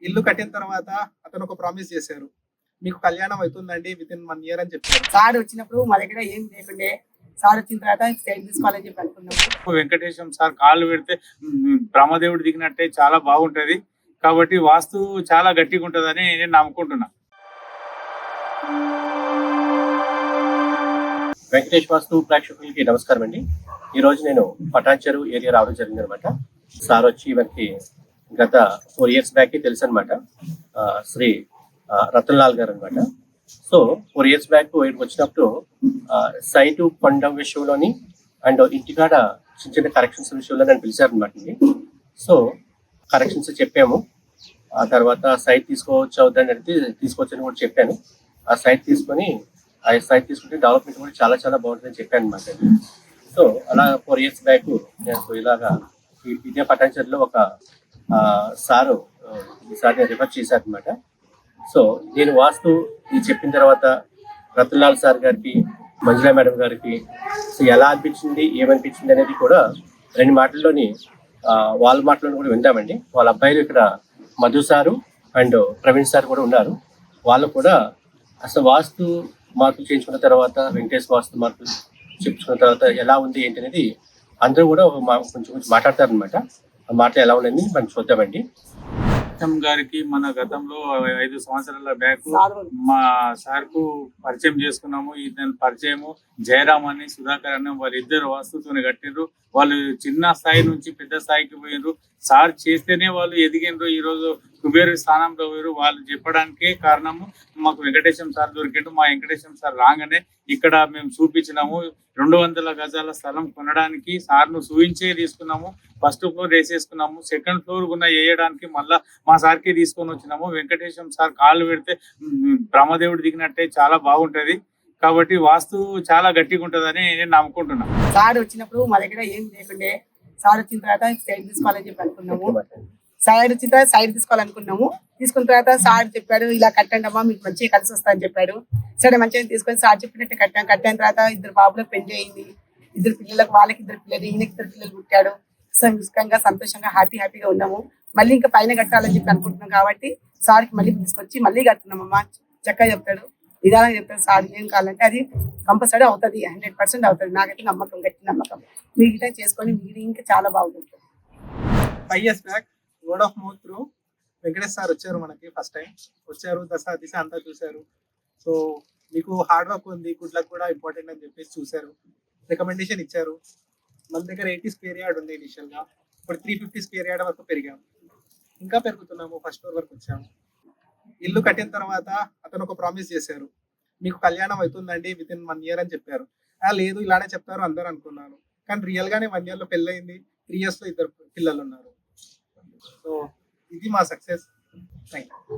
ఇల్లు కట్టిన తర్వాత అతను ఒక ప్రామిస్ చేశారు. మీకు కళ్యాణం అవుతుందండి వితిన్ 1 ఇయర్ అని చెప్పారు. సార్ వచ్చినప్పుడు మా దగ్గర ఏం లేకుండే, సార్ వచ్చిన తర్వాత సైడ్ తీసుకోవాలని చెప్పి అనుకున్నాము. వెంకటేశం సార్ కాళ్ళు పెడితే బ్రహ్మదేవుడు దిగినట్టే చాలా బాగుంటది. కాబట్టి వాస్తు చాలా గట్టిగా ఉంటదని నేను నమ్ముకుంటున్నా. వెంకటేష్ వాస్తు ప్రేక్షకులకి నమస్కారం అండి. ఈరోజు నేను పటాన్చెరు ఏరియా రావడం జరిగింది అనమాట. సార్ వచ్చి మనకి గత 4 years బ్యాక్ తెలుసు అనమాట. శ్రీ రతన్లాల్ గారు అనమాట. సో 4 years బ్యాక్ ఇక్కడికి వచ్చినప్పుడు సైటు కొండం విషయంలోని అండ్ ఇంటికాడ చిన్న చిన్న కరెక్షన్స్ విషయంలో నన్ను పిలిచారనమాట అండి. సో కరెక్షన్స్ చెప్పాము. ఆ తర్వాత సైట్ తీసుకోవచ్చు అవుతుందని అడిగితే తీసుకోవచ్చని కూడా చెప్పాను. ఆ సైట్ తీసుకుంటే డెవలప్మెంట్ కూడా చాలా చాలా బాగుంటుందని చెప్పాను అనమాట. సో అలా 4 years బ్యాక్ నేను ఇలాగా ఇదే పటాన్చెరులో ఒక సారు ఈసారి రిఫర్ చేశారనమాట. సో నేను వాస్తు ఇది చెప్పిన తర్వాత రతన్లాల్ సార్ గారికి, మంజులా మేడం గారికి సో ఎలా అనిపించింది, ఏమనిపించింది అనేది కూడా 2 మాటల్లోని వాళ్ళ మాటలను కూడా విందామండి. వాళ్ళ అబ్బాయిలు ఇక్కడ Madhu sir and Praveen sir కూడా ఉన్నారు. వాళ్ళు కూడా అసలు వాస్తు మార్పులు చేయించుకున్న తర్వాత, వెంకటేష్ వాస్తు మార్పులు చెప్పుకున్న తర్వాత ఎలా ఉంది ఏంటి అనేది అందరూ కూడా కొంచెం మాట్లాడతారనమాట. ఆ మాటలు ఎలా ఉన్నాయని మనం చూద్దామండి. గారికి మన గతంలో 5 సంవత్సరాల బ్యాక్ మా సార్ కు పరిచయం చేసుకున్నాము. ఇతని పరిచయము జయరామ్ అని, సుధాకర్ అని, వాళ్ళిద్దరు వాస్తుతోనే కట్టిండ్రు. వాళ్ళు చిన్న స్థాయి నుంచి పెద్ద స్థాయికి పోయినరు. సార్ చేస్తేనే వాళ్ళు ఎదిగినరు. ఈ రోజు కుబేరు స్థానంలో పోయారు. వాళ్ళు చెప్పడానికే కారణము మాకు వెంకటేశం సార్ దొరికిండు. మా వెంకటేశం సార్ రాగానే ఇక్కడ మేము చూపించినాము. 200 గజాల స్థలం కొనడానికి సార్ను చూపించే తీసుకున్నాము. ఫస్ట్ ఫ్లోర్ వేసేసుకున్నాము. సెకండ్ ఫ్లోర్ కూడా వేయడానికి మళ్ళా మా సార్కి తీసుకొని వచ్చినాము. వెంకటేశం సార్ కాళ్ళు పెడితే బ్రహ్మదేవుడు దిగినట్టే చాలా బాగుంటది. కాబట్టి వాస్తు చాలా గట్టిగా ఉంటదని నేను నమ్ముకుంటున్నా. సార్ వచ్చినప్పుడు మా దగ్గర ఏం లేకుండే, సార్ వచ్చిన తర్వాత సైడ్ తీసుకోవాలని చెప్పి అనుకున్నాము. సార్ వచ్చిన తర్వాత సైడ్ తీసుకోవాలనుకున్నాము. తీసుకున్న తర్వాత సార్ చెప్పాడు, ఇలా కట్టండి అమ్మా మీకు మంచిగా కలిసి వస్తా అని చెప్పాడు. సరే మంచిగా తీసుకొని సార్ చెప్పినట్టు కట్టాం. కట్టిన తర్వాత 2 బాబులకు పెళ్లి అయింది. 2 పిల్లలకు, వాళ్ళకి 2 పిల్లలు, ఈయనకి 2 పిల్లలు పుట్టాడు. సుఖంగా సంతోషంగా హ్యాపీగా ఉన్నాము. మళ్ళీ ఇంకా పైన కట్టాలని చెప్పి అనుకుంటున్నాం. కాబట్టి సార్కి మళ్ళీ తీసుకొచ్చి మళ్ళీ కడుతున్నామమ్మా చక్కగా చెప్తాడు, నిదానంగా చెప్తాడు. సార్ ఏం కావాలంటే అది కంపల్సరీ అవుతుంది, 100% అవుతుంది. నాకైతే నమ్మకం, గట్టి నమ్మకం. మీరు చేసుకొని మీరు ఇంకా చాలా బాగుంటుంది. 5 years back word of mouth through Venkatesh sir వచ్చారు. మనకి ఫస్ట్ టైం వచ్చారు. దిశ అంతా చూశారు. సో మీకు హార్డ్ వర్క్ ఉంది, గుడ్ లక్ కూడా ఇంపార్టెంట్ అని చెప్పేసి చూశారు. రికమెండేషన్ ఇచ్చారు. మన దగ్గర 80 square yard ఉంది ఇనిషియల్ గా. ఇప్పుడు 350 square yard వరకు పెరిగాము. ఇంకా పెరుగుతున్నాము. ఫస్ట్ ఫ్లోర్ వరకు వచ్చాము. ఇల్లు కట్టిన తర్వాత అతను ఒక ప్రామిస్ చేశారు. మీకు కళ్యాణం అవుతుందండి వితిన్ 1 year అని చెప్పారు. లేదు ఇలానే చెప్తారు అందరు అనుకున్నాను. కానీ రియల్ గానే 1 year లో పెళ్ళయింది. 3 years లో 2 పిల్లలు ఉన్నారు. సో ఇది మా సక్సెస్. Thank you.